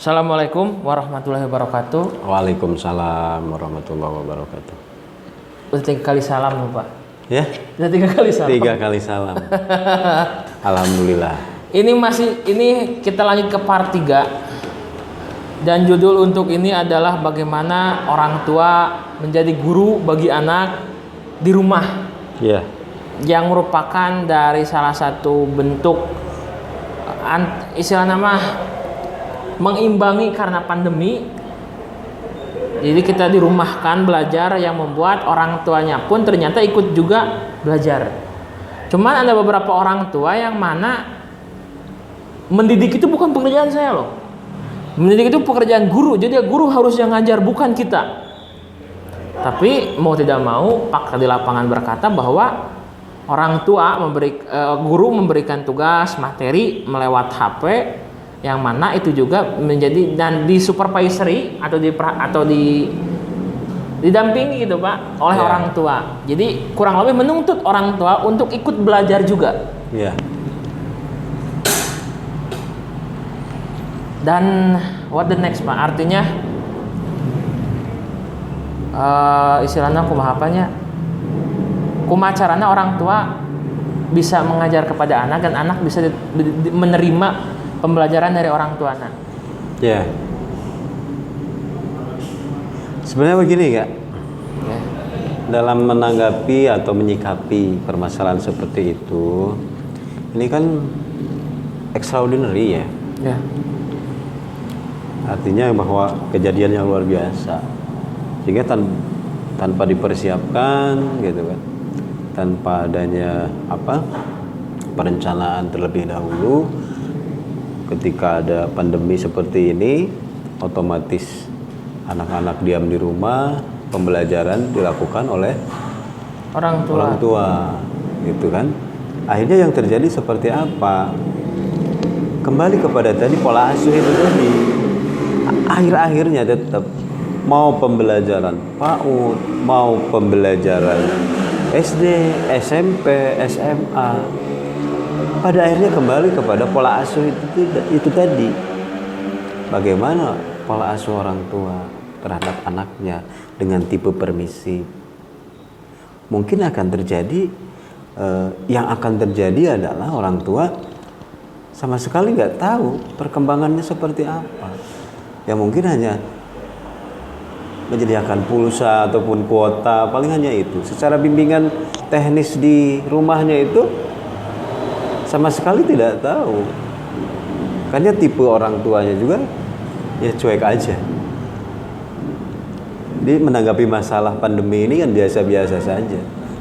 Assalamualaikum warahmatullahi wabarakatuh. Waalaikumsalam warahmatullahi wabarakatuh. Udah 3 kali salam loh Pak. Ya? Udah 3 kali salam. 3 kali salam. Alhamdulillah. Ini kita lanjut ke part 3. Dan judul untuk ini adalah bagaimana orang tua menjadi guru bagi anak di rumah. Ya. Yang merupakan dari salah satu bentuk istilah nama mengimbangi karena pandemi. Jadi kita dirumahkan belajar yang membuat orang tuanya pun ternyata ikut juga belajar. Cuman ada beberapa orang tua yang mana mendidik itu bukan pekerjaan saya loh. Mendidik itu pekerjaan guru. Jadi guru harus yang ngajar, bukan kita. Tapi mau tidak mau fakta di lapangan berkata bahwa orang tua guru memberikan tugas materi melewat HP, yang mana itu juga menjadi dan di supervisory atau didampingi gitu Pak oleh orang tua. Jadi kurang lebih menuntut orang tua untuk ikut belajar juga. Ya. Dan what the next Pak? Artinya istilahnya kumaha carana orang tua bisa mengajar kepada anak dan anak bisa menerima pembelajaran dari orang tua anak. Ya. Sebenarnya begini Kak. Ya. Dalam menanggapi atau menyikapi permasalahan seperti itu, ini kan extraordinary ya. Ya. Artinya bahwa kejadian yang luar biasa. Sehingga tanpa dipersiapkan gitu kan. Tanpa adanya perencanaan terlebih dahulu, ketika ada pandemi seperti ini, otomatis anak-anak diam di rumah, pembelajaran dilakukan oleh orang tua, gitu kan. Akhirnya yang terjadi seperti apa? Kembali kepada tadi pola asuh itu tadi. Akhir-akhirnya tetap mau pembelajaran PAUD, mau pembelajaran SD, SMP, SMA, pada akhirnya kembali kepada pola asuh itu tadi. Bagaimana pola asuh orang tua terhadap anaknya dengan tipe permisi. Mungkin akan terjadi yang akan terjadi adalah orang tua sama sekali nggak tahu perkembangannya seperti apa. Ya mungkin hanya menyediakan pulsa ataupun kuota, paling hanya itu. Secara bimbingan teknis di rumahnya itu sama sekali tidak tahu. Karena tipe orang tuanya juga ya cuek aja. Jadi menanggapi masalah pandemi ini kan biasa-biasa saja.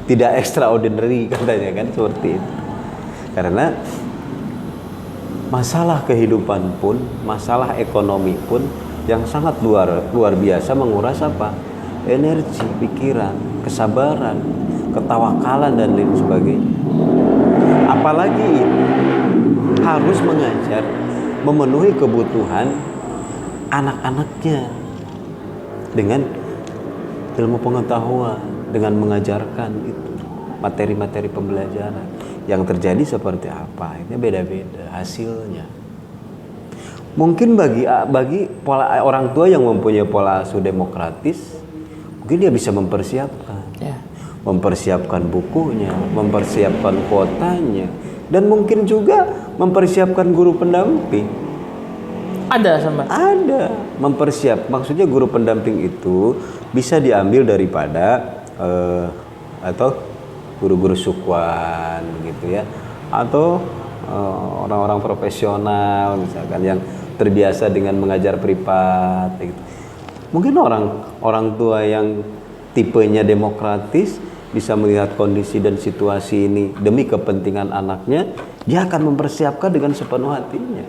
Tidak extraordinary katanya kan, seperti itu. Karena masalah kehidupan pun, masalah ekonomi pun yang sangat luar biasa menguras apa? Energi, pikiran, kesabaran, ketawakalan dan lain sebagainya. Apalagi harus mengajar, memenuhi kebutuhan anak-anaknya dengan ilmu pengetahuan, dengan mengajarkan itu materi-materi pembelajaran. Yang terjadi seperti apa? Ini beda-beda hasilnya. Mungkin bagi pola orang tua yang mempunyai pola asuh demokratis, mungkin dia bisa mempersiapkan. Ya. Mempersiapkan bukunya, mempersiapkan kuotanya, dan mungkin juga mempersiapkan guru pendamping. Ada sama? Ada. Maksudnya guru pendamping itu bisa diambil daripada atau guru-guru sukwan gitu ya, atau orang-orang profesional misalkan yang terbiasa dengan mengajar privat gitu. Mungkin orang tua yang tipenya demokratis bisa melihat kondisi dan situasi ini demi kepentingan anaknya, dia akan mempersiapkan dengan sepenuh hatinya.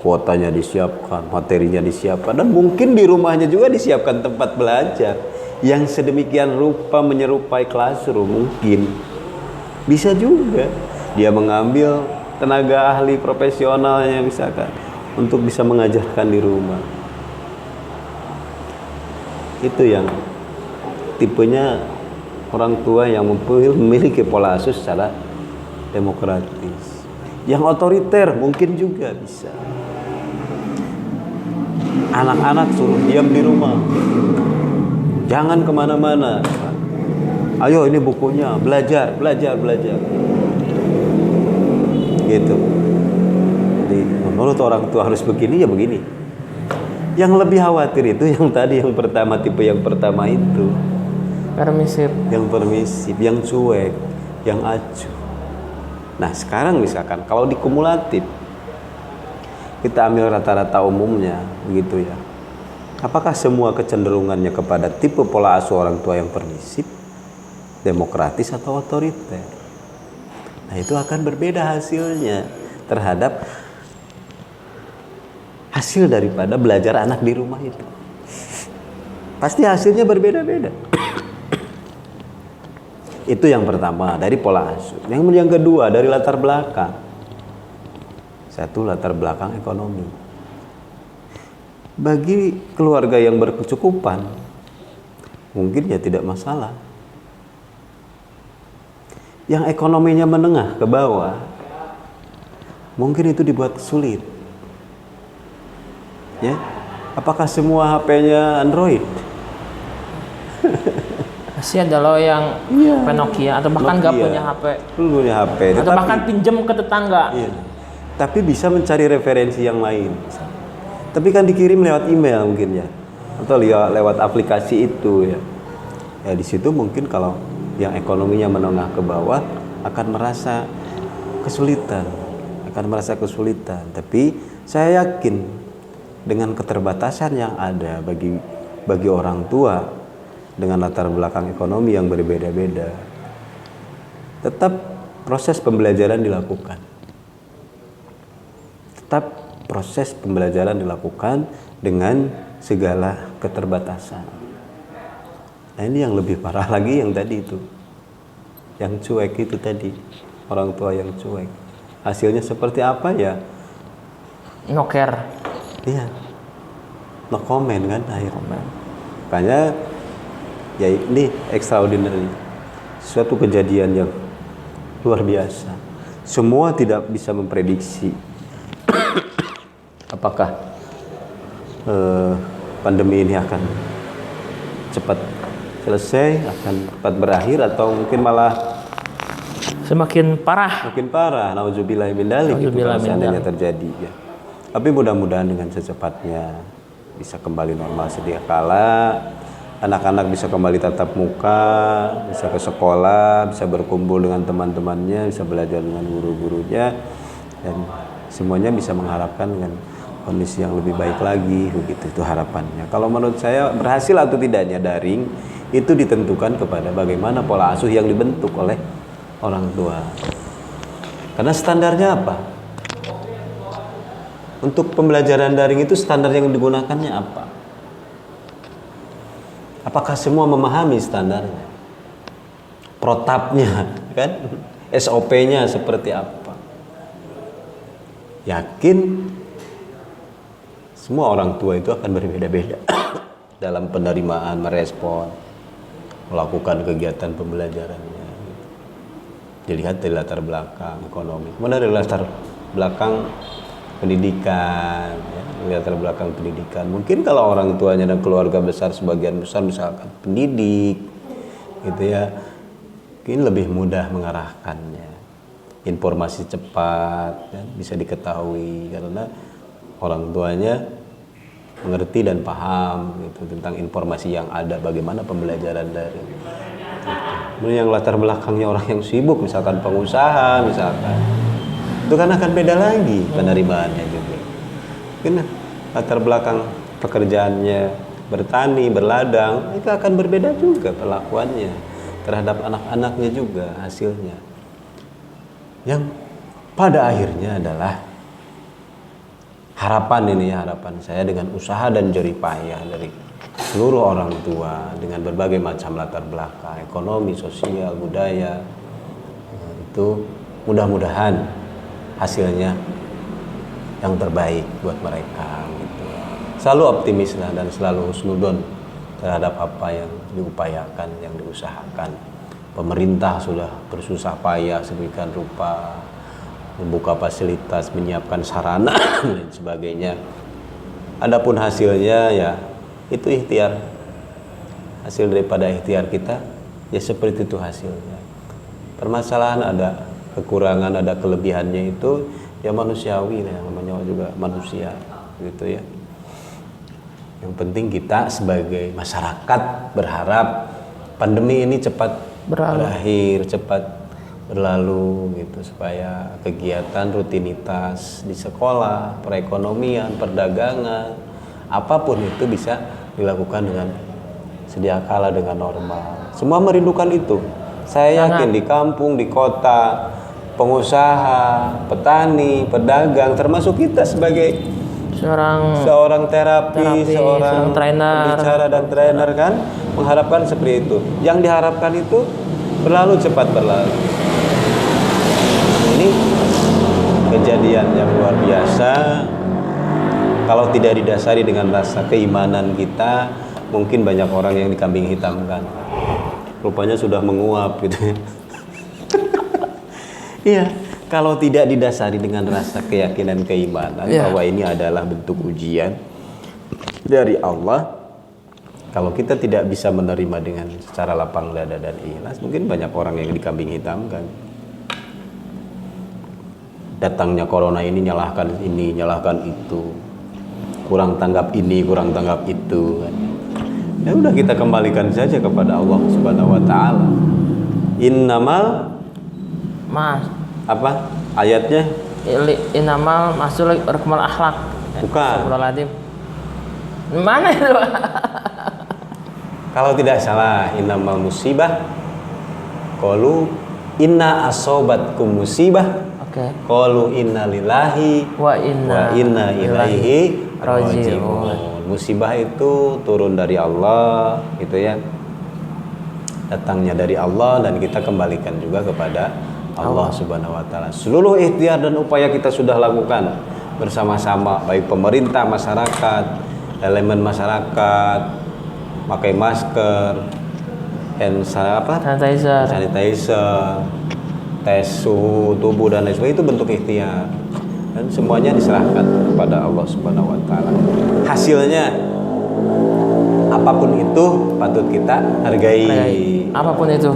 Kuotanya disiapkan, materinya disiapkan, dan mungkin di rumahnya juga disiapkan tempat belajar yang sedemikian rupa menyerupai classroom. Mungkin bisa juga dia mengambil tenaga ahli profesionalnya misalkan untuk bisa mengajarkan di rumah. Itu yang tipenya orang tua yang memiliki pola asuh secara demokratis. Yang otoriter mungkin juga bisa. anak-anak suruh diam di rumah, jangan kemana-mana. Ayo ini bukunya, belajar. Gitu. Jadi menurut orang tua harus begini ya begini. Yang lebih khawatir itu yang tadi, yang pertama, tipe yang pertama itu. Permisif. Yang permisif, yang cuek, yang acuh. Nah sekarang misalkan kalau dikumulatif, kita ambil rata-rata umumnya begitu ya. Apakah semua kecenderungannya kepada tipe pola asuh orang tua yang permisif, demokratis atau otoriter? Nah itu akan berbeda hasilnya terhadap hasil daripada belajar anak di rumah itu. Pasti hasilnya berbeda-beda. Itu yang pertama dari pola asuh. Yang kedua dari latar belakang. Satu, latar belakang ekonomi. Bagi keluarga yang berkecukupan, mungkin ya tidak masalah. Yang ekonominya menengah ke bawah, mungkin itu dibuat sulit. Ya, apakah semua HP-nya Android? Masih ada loh yang HP Nokia atau bahkan nggak punya HP. Punya HP. Atau bahkan pinjam ke tetangga. Iya. Tapi bisa mencari referensi yang lain. Tapi kan dikirim lewat email mungkin ya, atau lewat aplikasi itu ya. Ya di situ mungkin kalau yang ekonominya menengah ke bawah akan merasa kesulitan, Tapi saya yakin dengan keterbatasan yang ada bagi orang tua dengan latar belakang ekonomi yang berbeda-beda, tetap proses pembelajaran dilakukan. Dengan segala keterbatasan. Nah ini yang lebih parah lagi yang tadi itu, yang cuek itu tadi, orang tua yang cuek. Hasilnya seperti apa ya? No care. Iya, no comment kan akhirnya. Makanya ya ini extraordinary, suatu kejadian yang luar biasa. Semua tidak bisa memprediksi apakah pandemi ini akan cepat selesai, akan cepat berakhir, atau mungkin malah semakin parah. Nauzubillah min dzalik itu kalau seandainya terjadi ya. Tapi mudah-mudahan dengan secepatnya bisa kembali normal sedia kala, anak-anak bisa kembali tatap muka, bisa ke sekolah, bisa berkumpul dengan teman-temannya, bisa belajar dengan guru-gurunya, dan semuanya bisa mengharapkan dengan kondisi yang lebih baik lagi, begitu itu harapannya. Kalau menurut saya berhasil atau tidaknya daring itu ditentukan kepada bagaimana pola asuh yang dibentuk oleh orang tua. Karena standarnya apa? Untuk pembelajaran daring itu standar yang digunakannya apa? Apakah semua memahami standarnya? Protapnya, kan? SOP-nya seperti apa? Yakin semua orang tua itu akan berbeda-beda dalam penerimaan, merespon, melakukan kegiatan pembelajarannya. Dilihat dari latar belakang ekonomi, kemudian dari latar belakang pendidikan, ya, latar belakang pendidikan. Mungkin kalau orang tuanya dan keluarga besar sebagian besar misalkan pendidik, gitu ya, mungkin lebih mudah mengarahkannya. Informasi cepat, ya, bisa diketahui karena orang tuanya mengerti dan paham gitu tentang informasi yang ada, bagaimana pembelajaran dari gitu. Yang latar belakangnya orang yang sibuk, misalkan pengusaha, misalkan, itu kan akan beda lagi penerimaannya juga. Mungkin latar belakang pekerjaannya bertani, berladang, itu akan berbeda juga perlakuannya terhadap anak-anaknya juga hasilnya. Yang pada akhirnya adalah harapan saya dengan usaha dan jerih payah dari seluruh orang tua dengan berbagai macam latar belakang ekonomi, sosial, budaya, itu mudah-mudahan hasilnya yang terbaik buat mereka gitu. Selalu optimis lah dan selalu husnudon terhadap apa yang diupayakan, yang diusahakan. Pemerintah sudah bersusah payah sedemikian rupa membuka fasilitas, menyiapkan sarana dan sebagainya. Adapun hasilnya ya itu ikhtiar. Hasil daripada ikhtiar kita ya seperti itu hasilnya. Permasalahan ada kekurangan, ada kelebihannya itu ya manusiawi ya, namanya juga manusia gitu ya. Yang penting kita sebagai masyarakat berharap pandemi ini cepat berakhir, cepat berlalu gitu, supaya kegiatan rutinitas di sekolah, perekonomian, perdagangan, apapun itu bisa dilakukan dengan sedia kala dengan normal. Semua merindukan itu. Saya yakin di kampung, di kota, pengusaha, petani, pedagang, termasuk kita sebagai seorang terapi, seorang trainer, pembicara dan trainer kan mengharapkan seperti itu. Yang diharapkan itu berlalu cepat berlalu. Ini kejadian yang luar biasa. Kalau tidak didasari dengan rasa keimanan kita, mungkin banyak orang yang dikambing hitamkan. Rupanya sudah menguap gitu. Iya, kalau tidak didasari dengan rasa keyakinan keimanan bahwa ini adalah bentuk ujian dari Allah, kalau kita tidak bisa menerima dengan secara lapang dada dan ikhlas, mungkin banyak orang yang dikambing hitamkan. Datangnya corona ini nyalahkan itu, kurang tanggap ini, kurang tanggap itu kan. Ya udah, kita kembalikan saja kepada Allah Subhanahu wa taala. Innamal apa ayatnya? Innamal masul rukmal akhlak. Bukan. Astagfirullahaladzim. Mana itu? Kalau tidak salah, innamal musibah qalu inna asobatkum musibah. Oke. Qalu inna lillahi wa inna ilaihi raji'un. Musibah itu turun dari Allah gitu ya. Datangnya dari Allah dan kita kembalikan juga kepada Allah Subhanahu wa taala. Seluruh ikhtiar dan upaya kita sudah lakukan bersama-sama, baik pemerintah, masyarakat, elemen masyarakat, pakai masker, sanitizer, tes suhu tubuh dan lain sebagainya, itu bentuk ikhtiar. Dan semuanya diserahkan kepada Allah Subhanahu wa taala. Hasilnya apapun itu patut kita hargai. Apapun itu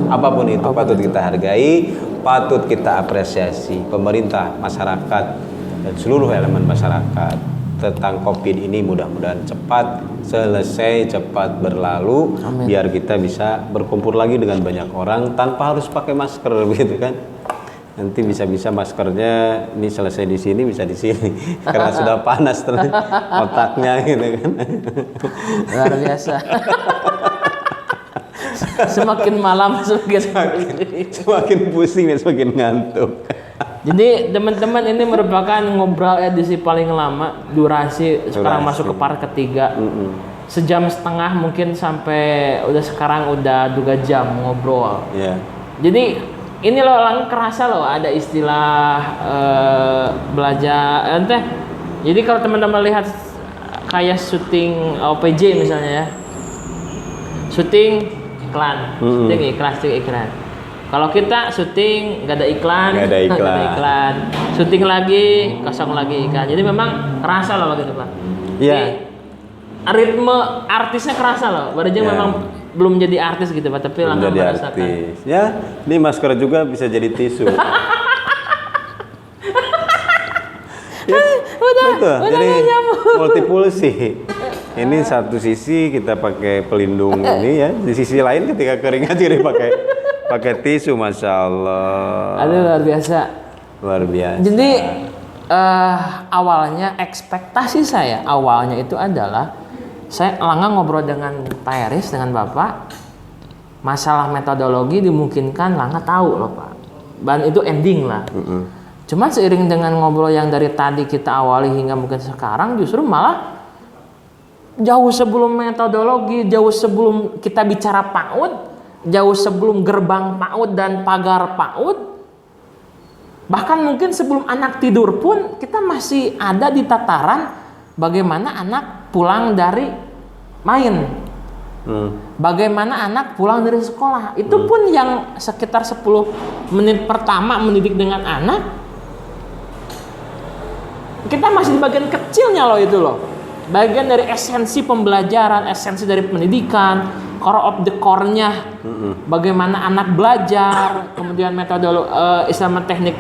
Patut kita hargai, patut kita apresiasi pemerintah, masyarakat dan seluruh elemen masyarakat tentang Covid ini. Mudah-mudahan cepat selesai, cepat berlalu. Amin. Biar kita bisa berkumpul lagi dengan banyak orang tanpa harus pakai masker gitu kan. Nanti bisa-bisa maskernya ini selesai di sini, bisa di sini karena sudah panas terus otaknya gitu kan. Luar biasa. Semakin malam semakin pusing dan semakin ngantuk. Jadi teman-teman, ini merupakan ngobrol edisi paling lama, durasi sekarang masuk ke part ketiga. Sejam setengah mungkin, sampai sekarang udah 2 jam ngobrol. Jadi ini loh, lang kerasa loh ada istilah belajar ente. Jadi kalau teman-teman lihat kayak syuting OPJ misalnya ya, syuting iklan, syuting iklan. Kalau kita syuting nggak ada iklan, syuting lagi kosong lagi iklan. Jadi memang kerasa loh begitu Pak. Iya. Ritme artisnya kerasa loh. Barangkali memang belum jadi artis gitu Pak, tapi langsung merasakan. Ya, ini masker juga bisa jadi tisu. Betul. Jadi multifungsi. Ini satu sisi kita pakai pelindung ini ya, di sisi lain ketika keringat jadi pakai tisu, masya Allah. Aduh, luar biasa. Luar biasa. Jadi awalnya ekspektasi saya awalnya itu adalah saya Langga ngobrol dengan Pak Eris, dengan Bapak, masalah metodologi dimungkinkan Langga tahu loh Pak, dan itu ending lah. Cuman seiring dengan ngobrol yang dari tadi kita awali hingga mungkin sekarang, justru malah jauh sebelum metodologi, jauh sebelum kita bicara PAUD, jauh sebelum gerbang PAUD dan pagar PAUD, bahkan mungkin sebelum anak tidur pun kita masih ada di tataran bagaimana anak pulang dari main, bagaimana anak pulang dari sekolah. Itu pun yang sekitar 10 menit pertama mendidik dengan anak, kita masih di bagian kecilnya loh itu loh. bagian dari esensi pembelajaran, esensi dari pendidikan, core of the core-nya, bagaimana anak belajar, kemudian metode Islam teknik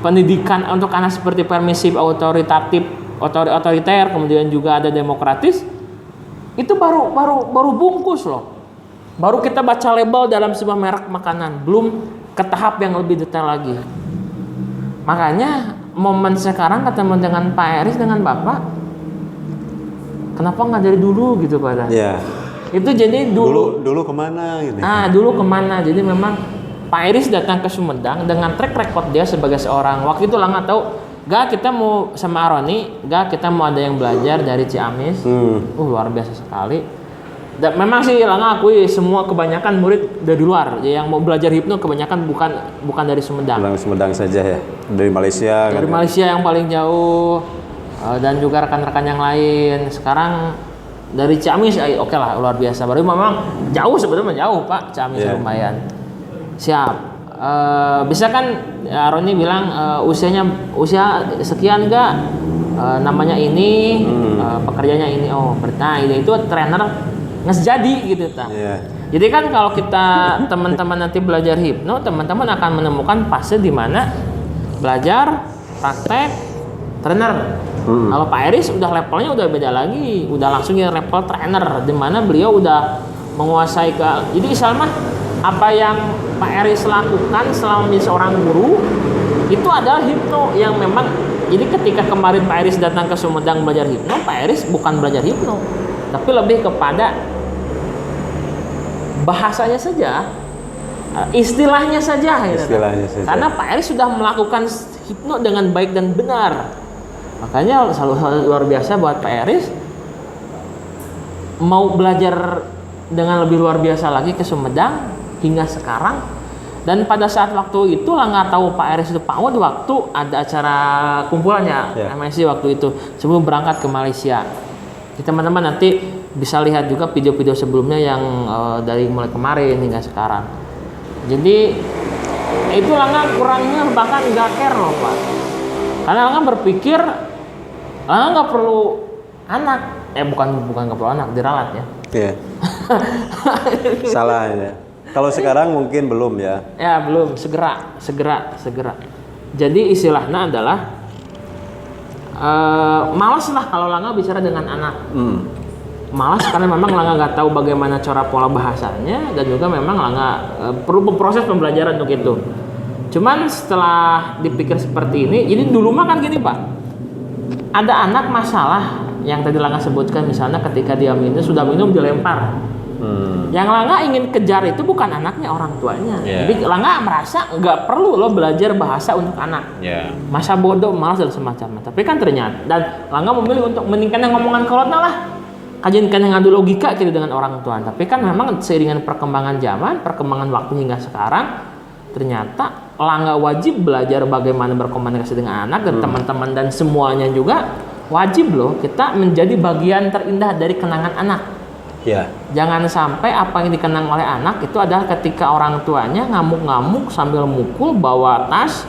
pendidikan untuk anak seperti permisif, otoritatif, otoriter, kemudian juga ada demokratis. Itu baru bungkus loh. Baru kita baca label dalam sebuah merek makanan, belum ke tahap yang lebih detail lagi. Makanya momen sekarang ketemu dengan Pak Eris dengan Bapak, kenapa nggak dari dulu gitu pada? Ya. Itu jadi Dulu kemana gitu. Dulu kemana? Jadi memang Pak Eris datang ke Sumedang dengan track record dia sebagai seorang. Waktu itu lah nggak tahu, gak kita mau sama Aroni, gak kita mau ada yang belajar dari Ciamis. Luar biasa sekali. Dan memang sih Langa akui semua kebanyakan murid dari luar. Yang mau belajar hipno kebanyakan bukan dari Sumedang. Pulang Sumedang saja ya. Dari Malaysia. Dari Malaysia yang paling jauh, dan juga rekan-rekan yang lain. Sekarang dari Ciamis, oke lah, luar biasa. Baru memang jauh sebetulnya jauh Pak, Ciamis lumayan. Siap. Bisa kan Aroni bilang usia sekian enggak? Namanya ini, pekerjaannya ini. Oh, berarti itu trainer jadi gitu ta. Jadi kan kalau kita teman-teman nanti belajar hipno, teman-teman akan menemukan fase di mana belajar, praktek, trainer. Kalau Pak Eris udah levelnya udah beda lagi, udah langsung ya level trainer, di mana beliau udah menguasai jadi Islam apa yang Pak Eris lakukan selama menjadi seorang guru itu adalah hipno yang memang. Jadi ketika kemarin Pak Eris datang ke Sumedang belajar hipno, Pak Eris bukan belajar hipno, tapi lebih kepada bahasanya saja, istilahnya saja. Karena Pak Eris sudah melakukan hipno dengan baik dan benar. Makanya selalu luar biasa buat Pak Eris mau belajar dengan lebih luar biasa lagi ke Sumedang hingga sekarang. Dan pada saat waktu itu lah nggak tahu Pak Eris itu Pak Wad waktu ada acara kumpulannya MSC waktu itu sebelum berangkat ke Malaysia. Teman-teman nanti bisa lihat juga video-video sebelumnya yang dari mulai kemarin hingga sekarang. Jadi itu Langa kurangnya bahkan nggak care loh Pak. Karena Langa berpikir Langa nggak perlu anak. Bukan nggak perlu anak, diralat ya. Iya. Salah ya. Kalau sekarang mungkin belum ya. Ya belum, segera. Jadi istilahnya adalah malas lah kalau Langa bicara dengan anak. Malas karena memang Langa nggak tahu bagaimana cara pola bahasanya dan juga memang Langa perlu proses pembelajaran untuk itu. Cuman setelah dipikir seperti ini, jadi dulu mah kan gini Pak, ada anak masalah yang tadi Langa sebutkan misalnya ketika dia sudah minum dilempar. Yang Langa ingin kejar itu bukan anaknya, orang tuanya. Jadi Langa merasa nggak perlu lo belajar bahasa untuk anak. Masa bodoh, malas dan semacamnya. Tapi kan ternyata dan Langa memilih untuk meningkatkan ngomongan kolotna lah. Kajian yang ngadu logika gitu dengan orang tua. Tapi kan memang seiringan perkembangan zaman, perkembangan waktu hingga sekarang, ternyata Langa wajib belajar bagaimana berkomunikasi dengan anak dan teman-teman dan semuanya juga wajib loh kita menjadi bagian terindah dari kenangan anak. Jangan sampai apa yang dikenang oleh anak itu adalah ketika orang tuanya ngamuk-ngamuk sambil mukul bawa tas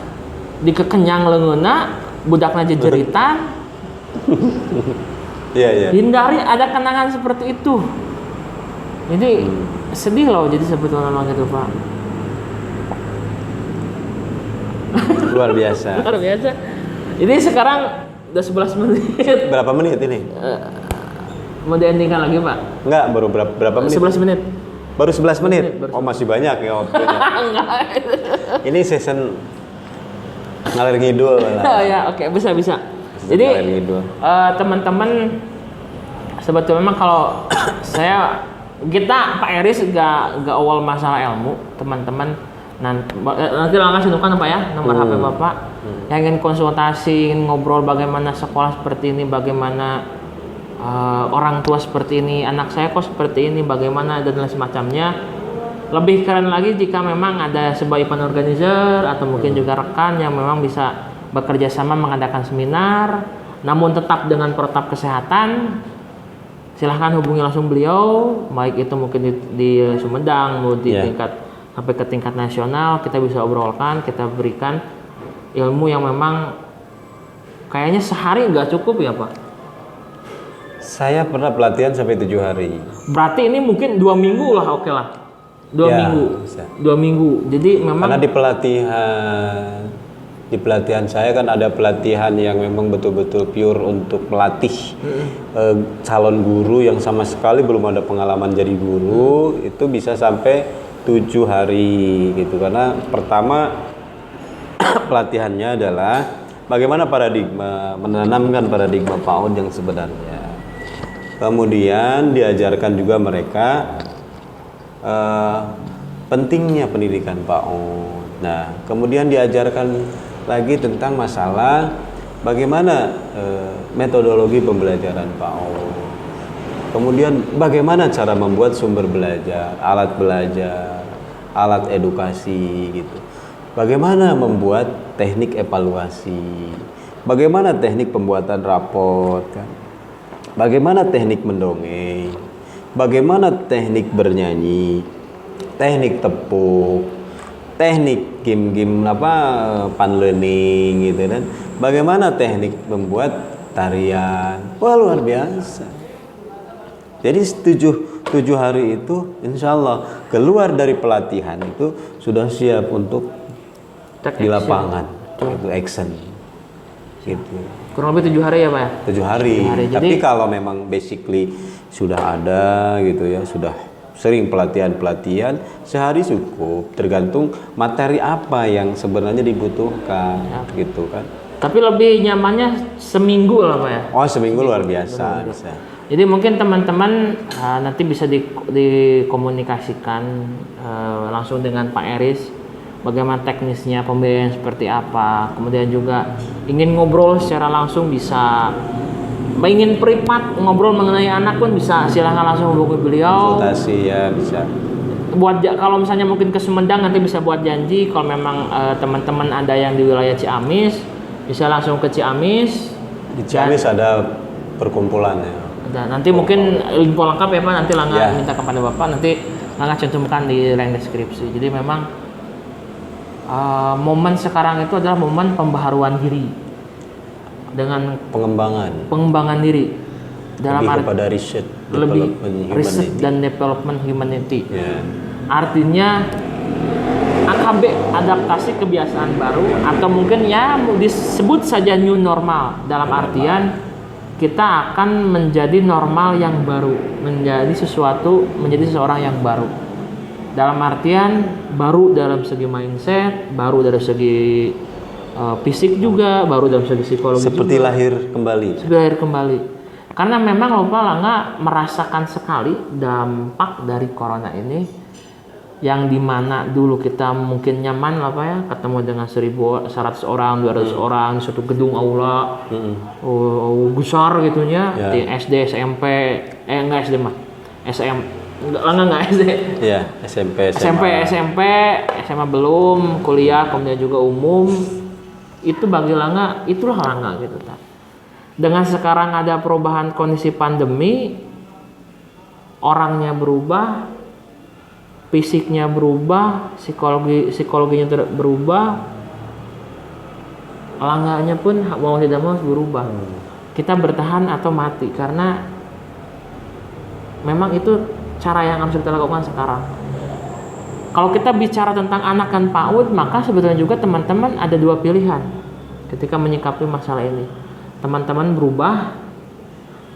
dikekenyang leungeuna budakna jejeritan. Hindari ada kenangan seperti itu. Jadi sedih loh jadi sebetulnya gitu Pak. Luar biasa. Jadi sekarang udah 11 menit. Berapa menit ini? Mau di-endingkan lagi Pak? Enggak, baru berapa menit? 11 menit. Baru 11 menit? Oh masih banyak ya waktunya. Ini season ngalir ngidul lah. Oke, bisa. Jadi teman-teman sebetulnya memang kalau kita Pak Eris gak awal masalah ilmu, teman-teman nanti Langa sinukan Pak ya nomor HP Bapak yang ingin konsultasi, ingin ngobrol bagaimana sekolah seperti ini, bagaimana orang tua seperti ini, anak saya kok seperti ini, bagaimana dan lain semacamnya. Lebih keren lagi jika memang ada sebuah event organizer atau mungkin juga rekan yang memang bisa bekerja sama mengadakan seminar, namun tetap dengan protap kesehatan. Silahkan hubungi langsung beliau, baik itu mungkin di Sumedang, mau di tingkat sampai ke tingkat nasional, kita bisa obrolkan, kita berikan ilmu yang memang kayaknya sehari nggak cukup ya Pak. Saya pernah pelatihan sampai 7 hari. Berarti ini mungkin 2 minggu lah, oke lah. 2 Ya, minggu. bisa. 2 minggu. Jadi memang Karena di pelatihan saya kan ada pelatihan yang memang betul-betul pure untuk melatih calon guru yang sama sekali belum ada pengalaman jadi guru, itu bisa sampai 7 hari gitu. Karena pertama pelatihannya adalah bagaimana menanamkan paradigma PAUD yang sebenarnya. Kemudian diajarkan juga mereka pentingnya pendidikan PAUD. Nah, kemudian diajarkan lagi tentang masalah bagaimana metodologi pembelajaran PAUD. Kemudian bagaimana cara membuat sumber belajar, alat edukasi gitu. Bagaimana membuat teknik evaluasi. Bagaimana teknik pembuatan raport kan. Bagaimana teknik mendongeng. Bagaimana teknik bernyanyi, teknik tepuk, teknik game panlearning gitu kan. Bagaimana teknik membuat tarian. Wah, luar biasa. Jadi 7 hari itu insya Allah keluar dari pelatihan itu sudah siap untuk di lapangan, itu action gitu. kurang lebih 7 hari ya Pak ya? 7 hari. Tapi kalau memang basically sudah ada gitu ya, sudah sering pelatihan sehari cukup, tergantung materi apa yang sebenarnya dibutuhkan gitu kan. Tapi lebih nyamannya seminggu lah Pak ya? Oh, seminggu luar biasa bisa. Jadi mungkin teman-teman nanti bisa dikomunikasikan langsung dengan Pak Eris bagaimana teknisnya pembiayaan seperti apa. Kemudian juga ingin ngobrol secara langsung bisa, ingin privat ngobrol mengenai anak pun bisa, silahkan langsung hubungi beliau. Konsultasi ya bisa. Kalau misalnya mungkin ke Sumedang nanti bisa buat janji. Kalau memang teman-teman ada yang di wilayah Ciamis bisa langsung ke Ciamis. Di Ciamis ada perkumpulannya. Nanti mungkin info lengkap ya Pak, nanti Langga minta kepada Bapak, nanti Langga cantumkan di link deskripsi. Jadi memang momen sekarang itu adalah momen pembaharuan diri dengan pengembangan diri dalam lebih kepada riset dan development humanity. Artinya AKB, adaptasi kebiasaan baru, atau mungkin ya disebut saja new normal, dalam artian kita akan menjadi normal yang baru, menjadi seseorang yang baru. Dalam artian baru dalam segi mindset, baru dari segi fisik juga, baru dalam segi psikologi seperti juga. Seperti lahir kembali. Karena memang lupa Langga merasakan sekali dampak dari corona ini, yang dimana dulu kita mungkin nyaman lah Pak ya, ketemu dengan 100 orang, 200 orang di suatu gedung aula besar gitunya, di SD, SMP, enggak SD mah, Langga enggak SD. Iya, SMP, SMA belum, kuliah, kemudian juga umum. Itu bagi Langga, itulah Langga gitu kan. Dengan sekarang ada perubahan kondisi pandemi, orangnya berubah, fisiknya berubah, psikologinya berubah, Langganya pun mau tidak mau berubah. Kita bertahan atau mati, karena memang itu cara yang harus kita lakukan sekarang. Kalau kita bicara tentang anak dan PAUD, maka sebetulnya juga teman-teman ada 2 pilihan ketika menyikapi masalah ini. Teman-teman berubah,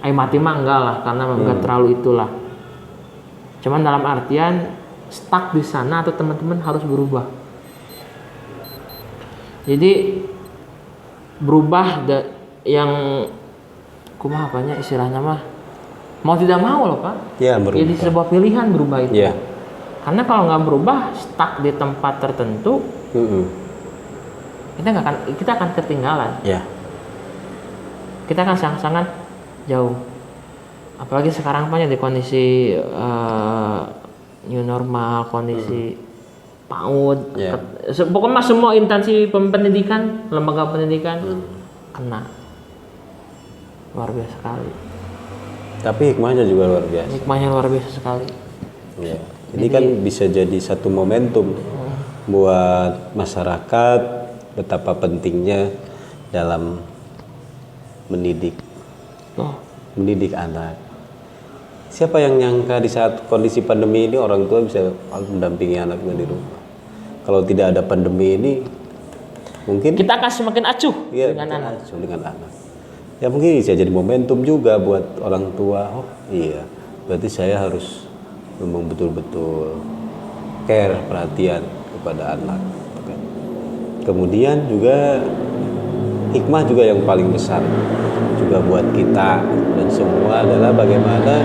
mati mah enggak lah, karena enggak terlalu itulah. Cuman dalam artian stuck di sana, atau teman-teman harus berubah. Jadi berubah yang kumaha apanya istilahnya mah, mau tidak mau loh Pak. Ya, berubah. Jadi sebuah pilihan berubah itu. Ya. Karena kalau nggak berubah, stuck di tempat tertentu, kita akan ketinggalan. Ya. Kita akan sangat-sangat jauh. Apalagi sekarang banyak di kondisi new normal, kondisi PAUD, pokoknya semua instansi pendidikan, lembaga pendidikan kena, luar biasa sekali. Tapi hikmahnya juga luar biasa. Hikmahnya luar biasa sekali. Ya. Ini kan bisa jadi satu momentum buat masyarakat betapa pentingnya dalam mendidik. mendidik anak. Siapa yang nyangka di saat kondisi pandemi ini orang tua bisa mendampingi anaknya di rumah. Kalau tidak ada pandemi ini, mungkin kita akan semakin acuh ya, dengan anak. dengan anak. Ya mungkin bisa jadi momentum juga buat orang tua. Oh iya, berarti saya harus memang betul-betul care, perhatian kepada anak. Kemudian juga hikmah juga yang paling besar juga buat kita dan semua adalah bagaimana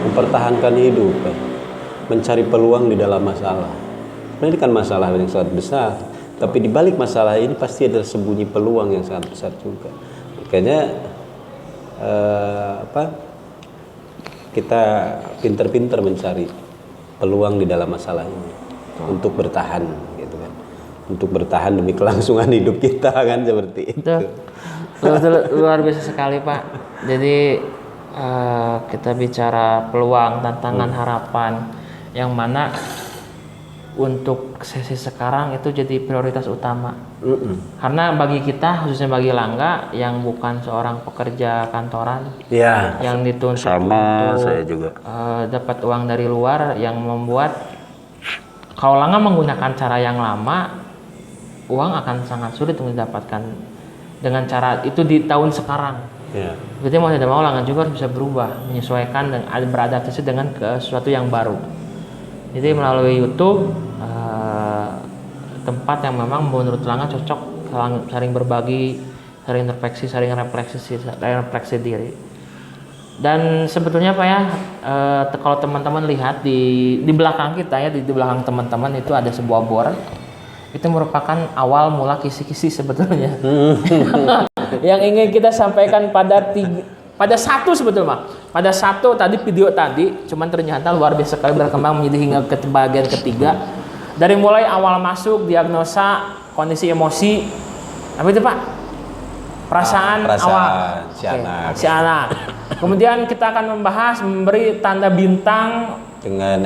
mempertahankan hidup, mencari peluang di dalam masalah. Ini kan masalah yang sangat besar, tapi di balik masalah ini pasti ada sembunyi peluang yang sangat besar juga. Makanya kita pintar-pintar mencari peluang di dalam masalah ini untuk bertahan, gitu kan. Untuk bertahan demi kelangsungan hidup kita kan seperti itu. Betul, luar biasa sekali Pak. Jadi kita bicara peluang, tantangan, harapan, yang mana untuk sesi sekarang itu jadi prioritas utama. Karena bagi kita, khususnya bagi Langga yang bukan seorang pekerja kantoran, ya, yang dituntut sama untuk saya juga dapat uang dari luar, yang membuat kalau Langga menggunakan cara yang lama, uang akan sangat sulit untuk didapatkan dengan cara itu di tahun sekarang. Ya. Berarti mau tidak mau Langga juga harus bisa berubah, menyesuaikan dan beradaptasi dengan sesuatu yang baru. Jadi melalui YouTube, tempat yang memang menurut Langga cocok, saling berbagi, saling introspeksi, saling refleksi diri. Dan sebetulnya Pak ya, kalau teman-teman lihat di belakang kita ya, di belakang teman-teman itu ada sebuah bor. Itu merupakan awal mula kisi-kisi sebetulnya. Yang ingin kita sampaikan pada satu sebetulnya, pada satu tadi video tadi, cuman ternyata luar biasa sekali berkembang menjadi hingga ke bagian ketiga. Dari mulai awal masuk, diagnosa, kondisi emosi, apa itu Pak? Perasaan awal si anak. Kemudian kita akan memberi tanda bintang dengan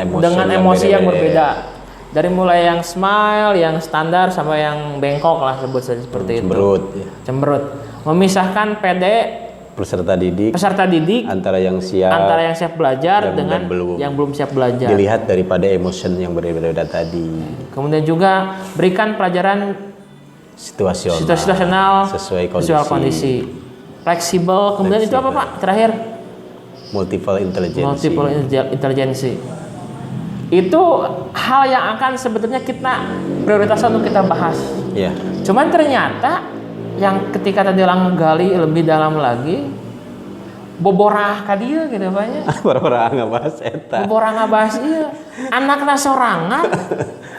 emosi yang berbeda. Dari mulai yang smile, yang standar, sampai yang bengkok lah seperti itu. Cemberut. Memisahkan PD peserta didik antara yang siap belajar dengan yang belum siap belajar. Dilihat daripada emotion yang berbeda tadi. Kemudian juga berikan pelajaran situasional sesuai kondisi. Fleksibel. Kemudian itu apa Pak? Terakhir multiple intelligence. Itu hal yang akan sebetulnya kita prioritaskan untuk kita bahas. Yeah. Cuman ternyata yang ketika tadi Langga gali lebih dalam lagi, boborah ka dieu gitu banyak. Boborah ngabahas eta. Boborah ngabahas ieu. Anakna sorangan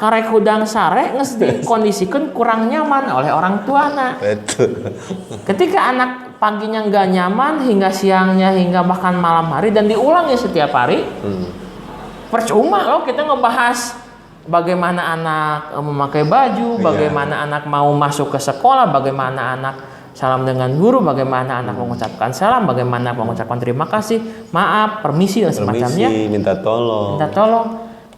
karek hudang sare geus dikondisikan kurang nyaman oleh orang tuana. Betul. Ketika anak paginya enggak nyaman hingga siangnya hingga bahkan malam hari dan diulang ya setiap hari. Percuma loh kita ngebahas bagaimana anak memakai baju, bagaimana anak mau masuk ke sekolah, bagaimana anak salam dengan guru, bagaimana anak mengucapkan salam, bagaimana mengucapkan terima kasih, maaf, permisi dan semacamnya. Minta tolong.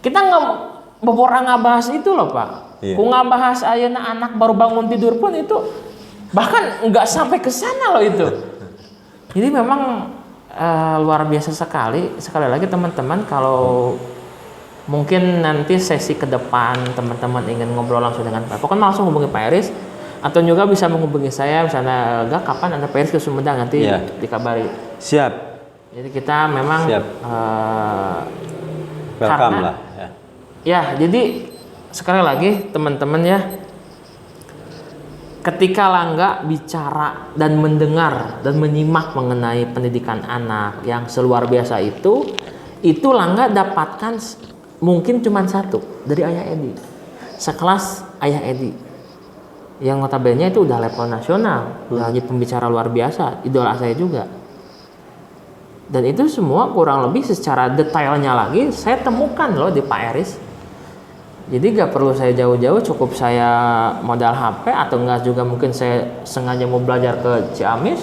Kita nggak bahas itu loh Pak. Ku ngabahas ayeuna anak baru bangun tidur pun itu bahkan nggak sampai ke sana loh itu. Jadi memang luar biasa sekali. Sekali lagi teman-teman, kalau mungkin nanti sesi ke depan teman-teman ingin ngobrol langsung dengan Pak, pokoknya langsung hubungi Pak Eris atau juga bisa menghubungi saya misalnya kapan Anda Pak Eris ke Sumedang nanti dikabari. Siap. Jadi kita memang welcome lah. Ya, jadi sekali lagi teman-teman ya, ketika Langga bicara dan mendengar dan menyimak mengenai pendidikan anak yang seluar biasa itu Langga dapatkan mungkin cuma satu dari Ayah Edi, sekelas Ayah Edi yang notabene itu udah level nasional, udah jadi pembicara luar biasa, idola saya juga. Dan itu semua kurang lebih secara detailnya lagi saya temukan loh di Pak Eris. Jadi gak perlu saya jauh-jauh, cukup saya modal HP atau enggak juga mungkin saya sengaja mau belajar ke Ciamis.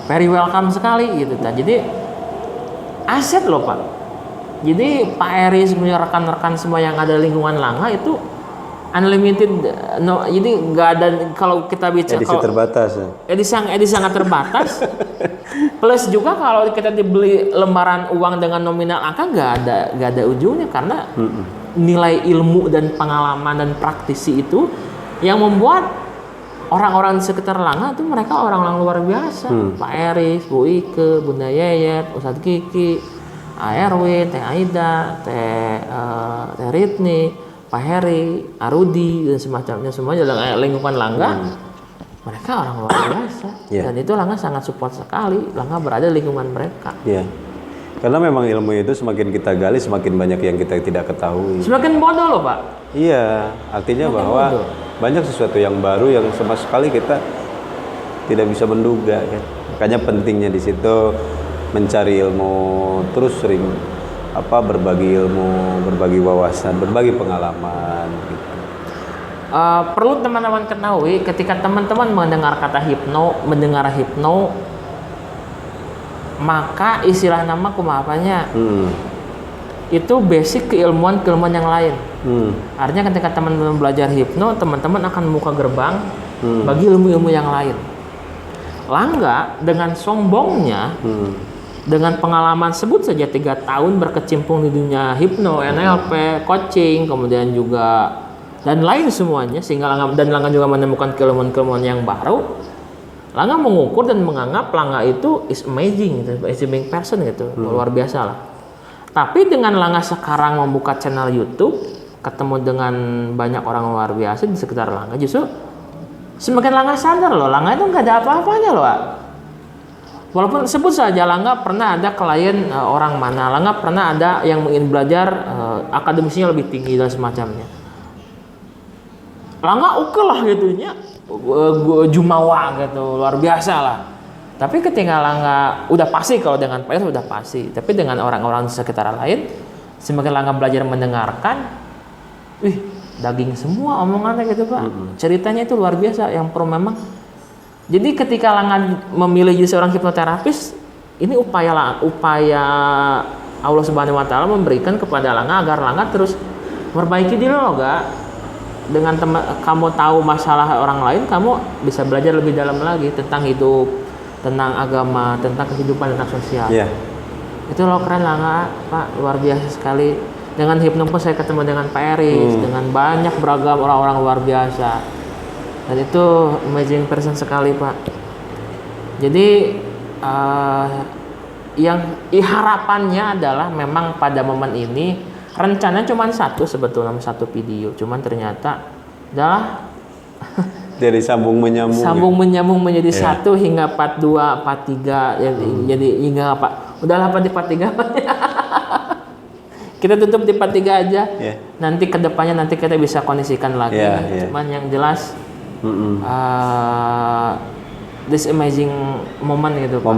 Very welcome sekali gitu. Jadi aset loh Pak. Jadi Pak Eris punya rekan-rekan semua yang ada lingkungan Langga itu unlimited. Jadi nggak ada, kalau kita bicara edisi terbatas ya. Edisi sangat terbatas. Plus juga kalau kita dibeli lembaran uang dengan nominal angka nggak ada ujungnya karena nilai ilmu dan pengalaman dan praktisi itu yang membuat orang-orang di sekitar Langga itu mereka orang-orang luar biasa. Pak Eris, Bu Ike, Bunda Yayat, Ustadz Kiki, Erwin, Teh Aida, Teh Ritni, Pak Heri, Arudi dan semacamnya semuanya dalam lingkungan Langga. Mereka orang luar biasa dan itu Langga sangat support sekali. Langga berada di lingkungan mereka. Iya. Karena memang ilmu itu semakin kita gali semakin banyak yang kita tidak ketahui. Semakin bodoh loh Pak. Iya, artinya Semakin bahwa bodoh. banyak sesuatu yang baru yang sama sekali kita tidak bisa menduga kan. Makanya pentingnya di situ mencari ilmu, terus sering berbagi ilmu, berbagi wawasan, berbagi pengalaman gitu. Perlu teman-teman ketahui ketika teman-teman mendengar kata mendengar hipno, maka istilah nama kumapanya itu basic keilmuan yang lain. Artinya ketika teman-teman belajar hipno, teman-teman akan membuka gerbang bagi ilmu-ilmu yang lain. Langga dengan sombongnya, dengan pengalaman sebut saja 3 tahun berkecimpung di dunia hipno, NLP, coaching, kemudian juga dan lain semuanya, sehingga Langga juga menemukan keilmuan-keilmuan yang baru. Langga mengukur dan menganggap Langga itu is amazing person gitu, luar biasa lah. Tapi dengan Langga sekarang membuka channel YouTube, ketemu dengan banyak orang luar biasa di sekitar Langga, justru semakin Langga sadar loh, Langga itu nggak ada apa-apanya loh, Pak. Walaupun sebut saja Langga pernah ada klien orang mana, Langga pernah ada yang ingin belajar akademisinya lebih tinggi dan semacamnya. Langga oke lah gitunya, jumawa gitu, luar biasa lah. Tapi ketika Langga udah pasti kalau dengan Pak Eris udah pasti, tapi dengan orang-orang di sekitar lain, semakin Langga belajar mendengarkan, daging semua omongannya gitu Pak. Ceritanya itu luar biasa, yang memang. Jadi ketika Langga memilih jadi seorang hipnoterapis, ini upaya Allah Subhanahu Wa Taala memberikan kepada Langga agar Langga terus memperbaiki diri loh, Gak. Dengan kamu tahu masalah orang lain, kamu bisa belajar lebih dalam lagi tentang hidup, tentang agama, tentang kehidupan, tentang sosial. Itu loh keren Langga, Pak, luar biasa sekali. Dengan hipno pun saya ketemu dengan Pak Eris, dengan banyak beragam orang-orang luar biasa. Dan itu amazing person sekali Pak. Jadi yang harapannya adalah memang pada momen ini rencananya cuma sebetulnya satu video, cuman ternyata adalah jadi sambung menyambung menjadi satu hingga part 2, part 3 jadi hingga Pak. Udahlah Pak di part 3. Kita tutup di part 3 aja. Nanti kedepannya kita bisa kondisikan lagi. Cuman yang jelas this amazing moment gitu Pak.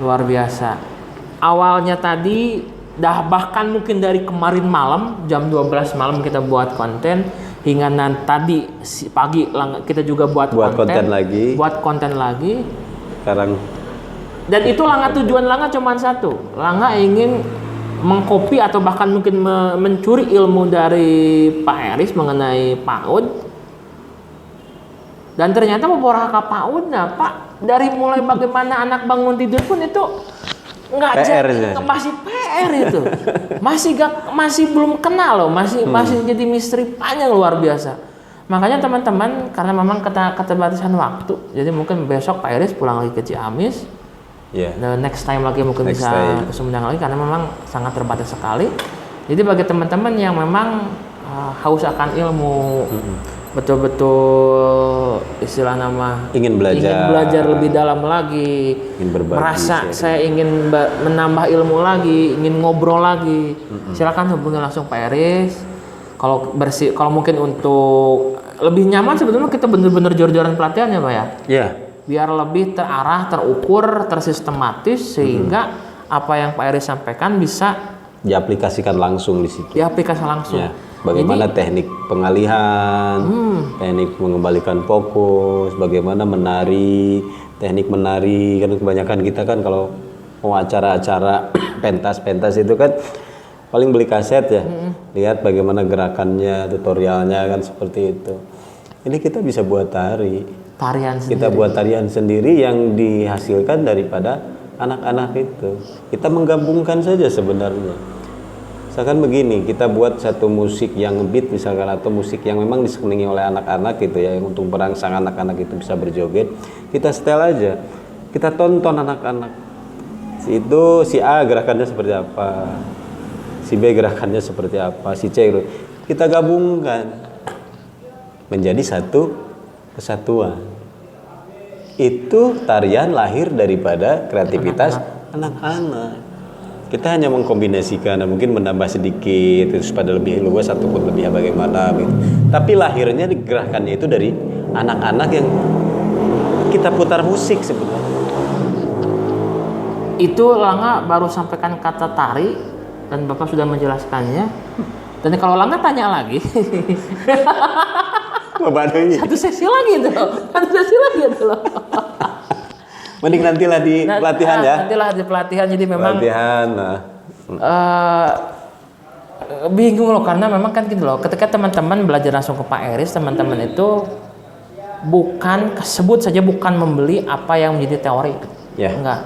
Luar biasa. Awalnya tadi bahkan mungkin dari kemarin malam jam 12 malam kita buat konten hingga tadi pagi kita juga buat konten lagi sekarang. Dan itu tujuan Langga cuma satu. Langga ingin mengcopy atau bahkan mungkin mencuri ilmu dari Pak Eris mengenai PAUD. Dan ternyata beberapa PAUD-nya Pak, dari mulai bagaimana anak bangun tidur pun itu masih PR itu. masih belum kenal loh, masih jadi misteri panjang luar biasa. Makanya teman-teman, karena memang keterbatasan waktu, jadi mungkin besok Pak Eris pulang lagi ke Ciamis. Next time lagi mungkin bisa ke Sumedang lagi karena memang sangat terbatas sekali. Jadi bagi teman-teman yang memang haus akan ilmu, betul-betul istilah nama ingin belajar lebih dalam lagi, merasa saya ingin menambah ilmu lagi, ingin ngobrol lagi, silakan hubungi langsung Pak Eris. Kalau mungkin untuk lebih nyaman sebetulnya kita benar-benar jor-joran pelatihannya Pak ya. Biar lebih terarah, terukur, tersistematis sehingga apa yang Pak Eris sampaikan bisa diaplikasikan langsung di situ. Bagaimana teknik pengalihan, teknik mengembalikan fokus, bagaimana teknik menari. Kan kebanyakan kita kan kalau mau acara-acara pentas itu kan paling beli kaset ya. Lihat bagaimana gerakannya, tutorialnya kan seperti itu. Ini kita bisa buat tari. tarian sendiri. Kita buat tarian sendiri yang dihasilkan daripada anak-anak itu. Kita menggabungkan saja sebenarnya. Misalkan begini, kita buat satu musik yang ngebeat misalkan, atau musik yang memang disenangi oleh anak-anak gitu ya, yang untuk merangsang anak-anak itu bisa berjoget. Kita setel aja, kita tonton anak-anak. Si A gerakannya seperti apa, si B gerakannya seperti apa, si C. Kita gabungkan menjadi satu kesatuan. Itu tarian lahir daripada kreativitas anak-anak. Kita hanya mengkombinasikan, mungkin menambah sedikit terus pada lebih luas ataupun lebih bagaimana gitu. Tapi lahirnya gerakannya itu dari anak-anak yang kita putar musik sebenarnya. Itu Langga baru sampaikan kata tari dan Bapak sudah menjelaskannya. Dan kalau Langga tanya lagi, satu sesi lagi tuh, loh. Mending nantilah di pelatihan ya. Nantilah di pelatihan, jadi memang pelatihan. bingung loh, karena memang kan gitu loh. Ketika teman-teman belajar langsung ke Pak Eris, teman-teman itu bukan membeli apa yang menjadi teori, enggak.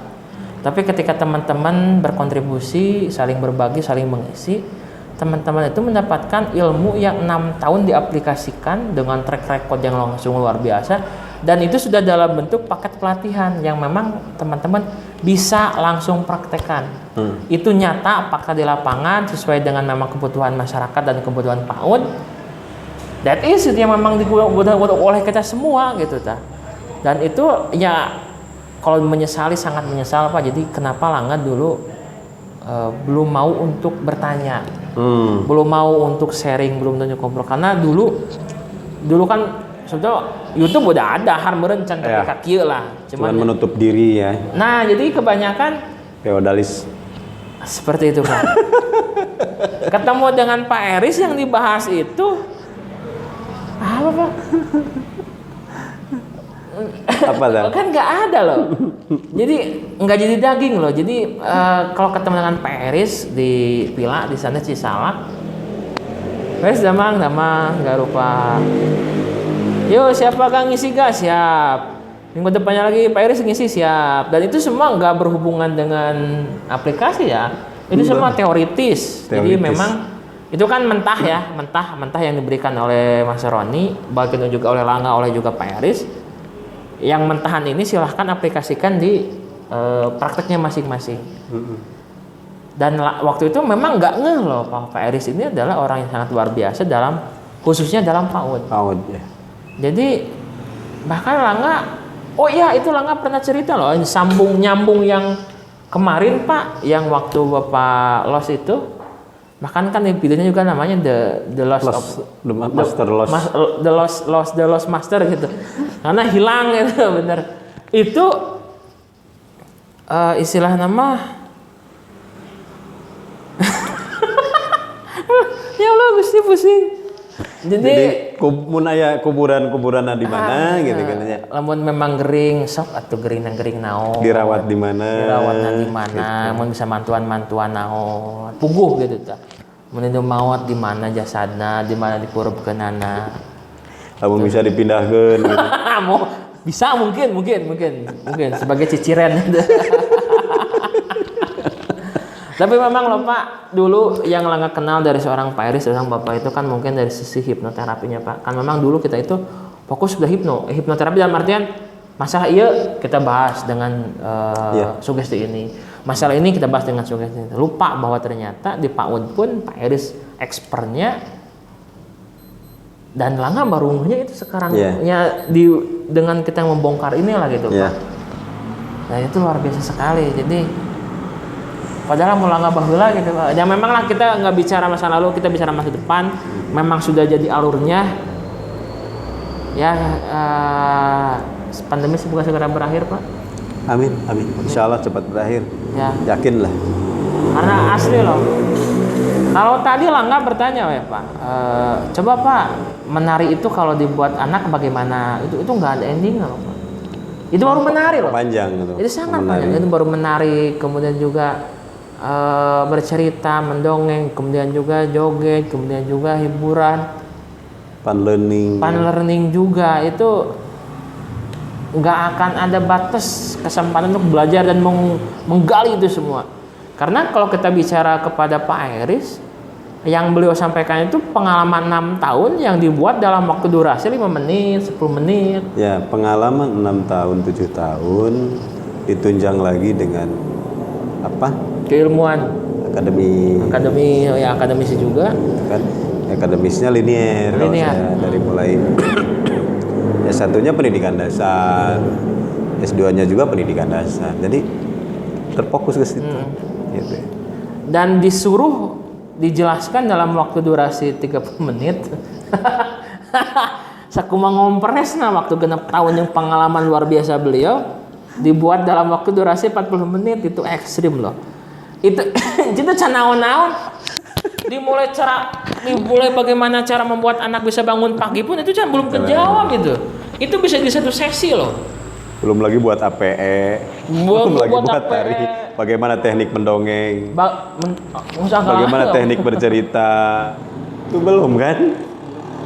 Tapi ketika teman-teman berkontribusi, saling berbagi, saling mengisi, teman-teman itu mendapatkan ilmu yang 6 tahun diaplikasikan dengan track record yang langsung luar biasa. Dan itu sudah dalam bentuk paket pelatihan yang memang teman-teman bisa langsung praktekkan. Itu nyata apakah di lapangan sesuai dengan memang kebutuhan masyarakat dan kebutuhan PAUD. That is itu yang memang dibutuhkan oleh kita semua gitu ta. Dan itu ya kalau menyesali, sangat menyesal Pak. Jadi kenapa Langga dulu belum mau untuk bertanya, belum mau untuk sharing, belum untuk ngobrol. Karena dulu kan sebetulnya YouTube udah ada, harmeureun can tapi kakieu lah. Cuman menutup diri ya. Nah, jadi kebanyakan feodalis. Seperti itu, Pak. Ketemu dengan Pak Eris yang dibahas itu apa, Pak? Apa dah? Kan nggak ada loh. Jadi nggak jadi daging loh. Jadi kalau ketemu dengan Pak Eris di Pila di sana Cisalak, Eris damang nggak rupa. Yo, siapa Kang ngisi gas? Siap. Minggu depannya lagi Pak Iris ngisi, siap. Dan itu semua nggak berhubungan dengan aplikasi ya. Itu semua teoritis. Jadi memang itu kan mentah yang diberikan oleh Mas Roni, bagian juga oleh Langga, oleh juga Pak Iris. Yang mentahan ini silahkan aplikasikan di prakteknya masing-masing. Dan waktu itu memang nggak ngeh loh, Pak Iris ini adalah orang yang sangat luar biasa khususnya dalam PAUD. PAUD ya. Jadi bahkan Langga, itu Langga pernah cerita loh, nyambung yang kemarin Pak, yang waktu Bapak loss itu, bahkan kan videonya juga namanya the lost master gitu, karena hilang gitu bener. Itu istilah nama, ya Allah Gusti pusing. Jadi kuburan di mana gitu kan ya. Lamun memang gering sok atau gering naon. Dirawat di mana? Gitu. Mun bisa mantuan naon. Puguh gitu tah. Mun itu maot di mana jasadna, di mana dipurupkeunana. Lamun bisa dipindahkeun gitu. Bisa mungkin sebagai ciciren gitu. Tapi memang loh Pak, dulu yang Langga kenal dari seorang Pak Iris, seorang Bapak itu kan mungkin dari sisi hipnoterapinya Pak. Kan memang dulu kita itu fokus sudah hipnoterapi dalam artian masalah iya kita bahas dengan sugesti ini. Masalah ini kita bahas dengan sugesti ini. Lupa bahwa ternyata di PAUD pun Pak Iris expertnya, dan Langga baru ngehnya itu sekarang ya dengan kita membongkar inilah gitu Pak. Dan itu luar biasa sekali. Jadi padahal mau Langga baheula gitu. Ya memang lah kita nggak bicara masa lalu, kita bicara masa depan. Memang sudah jadi alurnya. Ya pandemi semoga segera berakhir Pak. Amin. Insya Allah cepat berakhir. Ya. Yakin lah. Karena asli loh. Kalau tadi Langga bertanya ya Pak, coba Pak menari itu kalau dibuat anak bagaimana? Itu nggak ada endingnya loh Pak. Itu baru menari loh. Panjang itu. Itu sangat panjang. Itu baru menari, kemudian juga bercerita, mendongeng, kemudian juga joget, kemudian juga hiburan, fun learning juga itu nggak akan ada batas kesempatan untuk belajar dan menggali itu semua. Karena kalau kita bicara kepada Pak Heris, yang beliau sampaikan itu pengalaman 6 tahun yang dibuat dalam waktu durasi 5 menit, 10 menit. Ya, pengalaman 6 tahun, 7 tahun ditunjang lagi dengan apa? Keilmuan. Akademisi juga. Kan akademisnya linier. Kalau saya dari mulai S1-nya pendidikan dasar, S2-nya juga pendidikan dasar. Jadi terfokus ke situ. Gitu. Dan disuruh dijelaskan dalam waktu durasi 30 menit. Sakuma ngompres waktu genap tahun yang pengalaman luar biasa beliau dibuat dalam waktu durasi 40 menit, itu ekstrim loh. Itu naon-naon. Dimulai bagaimana cara membuat anak bisa bangun pagi pun itu belum kejawab gitu. Itu bisa di satu sesi loh. Belum lagi buat APE, belum lagi buat tari, bagaimana teknik mendongeng, bagaimana teknik bercerita, itu belum kan?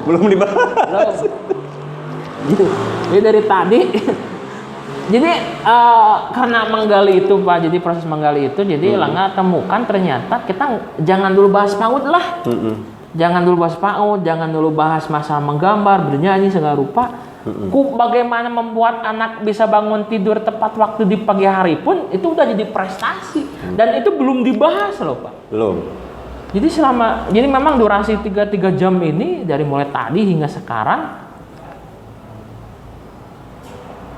Belum dibahas. Jadi dari tadi, jadi karena menggali itu Pak, jadi proses menggali itu, jadi Langga temukan ternyata kita jangan dulu bahas PAUD lah, jangan dulu bahas PAUD, jangan dulu bahas masalah menggambar, bernyanyi segala rupa. Bagaimana membuat anak bisa bangun tidur tepat waktu di pagi hari pun itu udah jadi prestasi dan itu belum dibahas loh Pak. Belum. Jadi memang durasi 3 jam ini dari mulai tadi hingga sekarang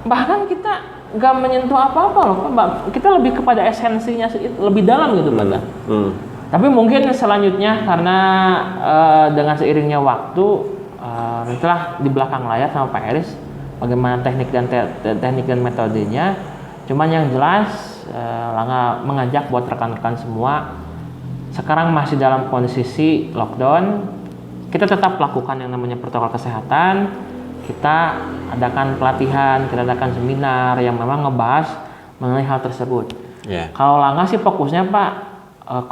bahkan kita nggak menyentuh apa-apa loh Pak. Kita lebih kepada esensinya lebih dalam gitu Pak. Tapi mungkin selanjutnya karena dengan seiringnya waktu setelah di belakang layar sama Pak Heris bagaimana teknik dan metodenya. Cuman yang jelas Langga mengajak buat rekan-rekan semua, sekarang masih dalam kondisi lockdown, kita tetap lakukan yang namanya protokol kesehatan. Kita adakan pelatihan, kita adakan seminar yang memang ngebahas mengenai hal tersebut. Kalau Langga sih fokusnya Pak,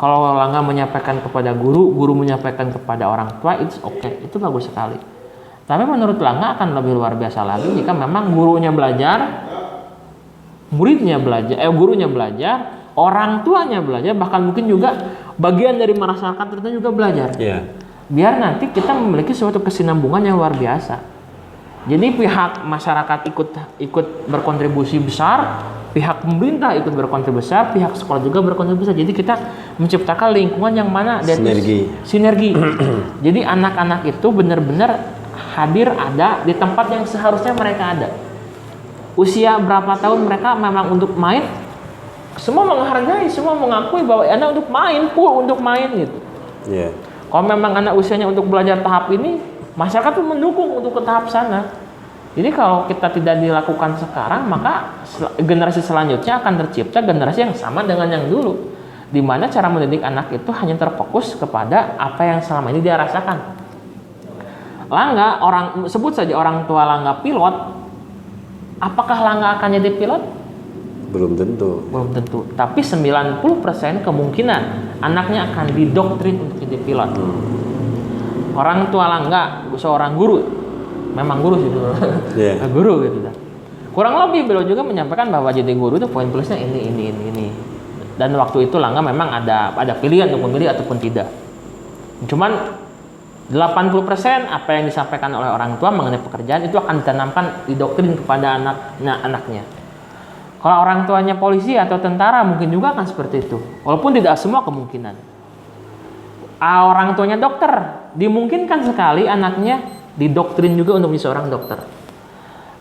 kalau Langga menyampaikan kepada guru menyampaikan kepada orang tua, it's okay, itu bagus sekali. Tapi menurut Langga akan lebih luar biasa lagi jika memang gurunya belajar, gurunya belajar, orang tuanya belajar, bahkan mungkin juga bagian dari masyarakat tertentu juga belajar. Biar nanti kita memiliki suatu kesinambungan yang luar biasa. Jadi pihak masyarakat ikut berkontribusi besar, pihak pemerintah ikut berkontribusi besar, pihak sekolah juga berkontribusi besar. Jadi kita menciptakan lingkungan yang mana sinergi. Jadi anak-anak itu benar-benar hadir ada di tempat yang seharusnya mereka ada. Usia berapa tahun mereka memang untuk main, semua menghargai, semua mengakui bahwa anak untuk main gitu. Kalau memang anak usianya untuk belajar tahap ini, masyarakat pun mendukung untuk ke tahap sana. Jadi kalau kita tidak dilakukan sekarang, maka generasi selanjutnya akan tercipta generasi yang sama dengan yang dulu, di mana cara mendidik anak itu hanya terfokus kepada apa yang selama ini dia rasakan. Langga, sebut saja orang tua Langga pilot, apakah Langga akan jadi pilot? Belum tentu. Tapi 90% kemungkinan anaknya akan didoktrin untuk jadi pilot. Orang tua Langga seorang guru, memang guru sih dulu, guru gitu dah. Kurang lebih beliau juga menyampaikan bahwa jadi guru itu poin plusnya ini. Dan waktu itu Langga memang ada pilihan untuk memilih ataupun tidak. Cuman 80% apa yang disampaikan oleh orang tua mengenai pekerjaan itu akan ditanamkan, didoktrin kepada anaknya. Kalau orang tuanya polisi atau tentara mungkin juga akan seperti itu, walaupun tidak semua kemungkinan. Orang tuanya dokter, dimungkinkan sekali anaknya didoktrin juga untuk menjadi seorang dokter.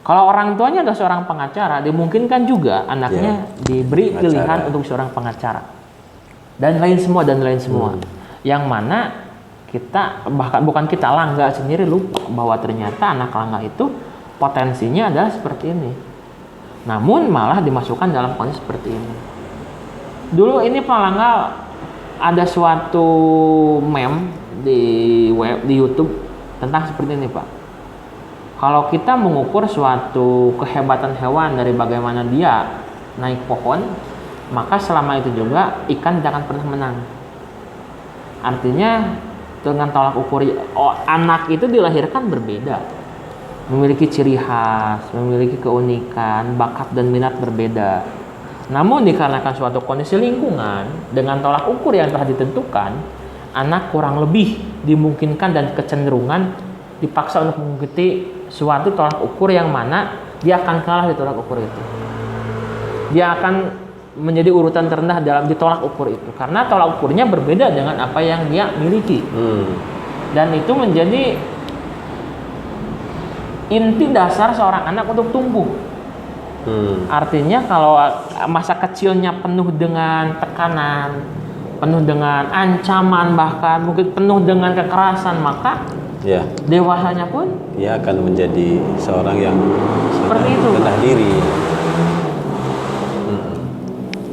Kalau orang tuanya adalah seorang pengacara, dimungkinkan juga anaknya diberi pilihan untuk seorang pengacara. Dan lain semua. Yang mana kita, bahkan bukan kita, Langga sendiri lupa bahwa ternyata anak Langga itu potensinya adalah seperti ini. Namun malah dimasukkan dalam kondisi seperti ini. Dulu ini Pak Langga ada suatu meme di YouTube tentang seperti ini Pak. Kalau kita mengukur suatu kehebatan hewan dari bagaimana dia naik pohon, maka selama itu juga ikan tidak akan pernah menang. Artinya dengan tolak ukur anak itu dilahirkan berbeda. memiliki ciri khas, memiliki keunikan, bakat dan minat berbeda. Namun dikarenakan suatu kondisi lingkungan dengan tolak ukur yang telah ditentukan, anak kurang lebih dimungkinkan dan kecenderungan dipaksa untuk mengikuti suatu tolak ukur yang mana dia akan kalah di tolak ukur itu. Dia akan menjadi urutan terendah dalam ditolak ukur itu karena tolak ukurnya berbeda dengan apa yang dia miliki. Dan itu menjadi inti dasar seorang anak untuk tumbuh. Artinya kalau masa kecilnya penuh dengan tekanan, penuh dengan ancaman, bahkan mungkin penuh dengan kekerasan, maka Ya, dewasanya pun dia akan menjadi seorang yang seperti itu. rendah diri.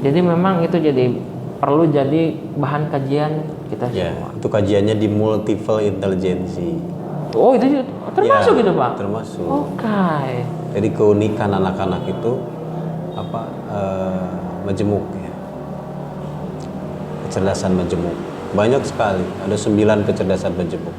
Jadi memang itu jadi perlu jadi bahan kajian kita Ya, semua. itu kajiannya di multiple intelligence. Oh itu termasuk Ya, gitu Pak? Termasuk. Oke. Jadi keunikan anak-anak itu majemuk ya. Kecerdasan majemuk. Banyak sekali. Ada 9 kecerdasan majemuk.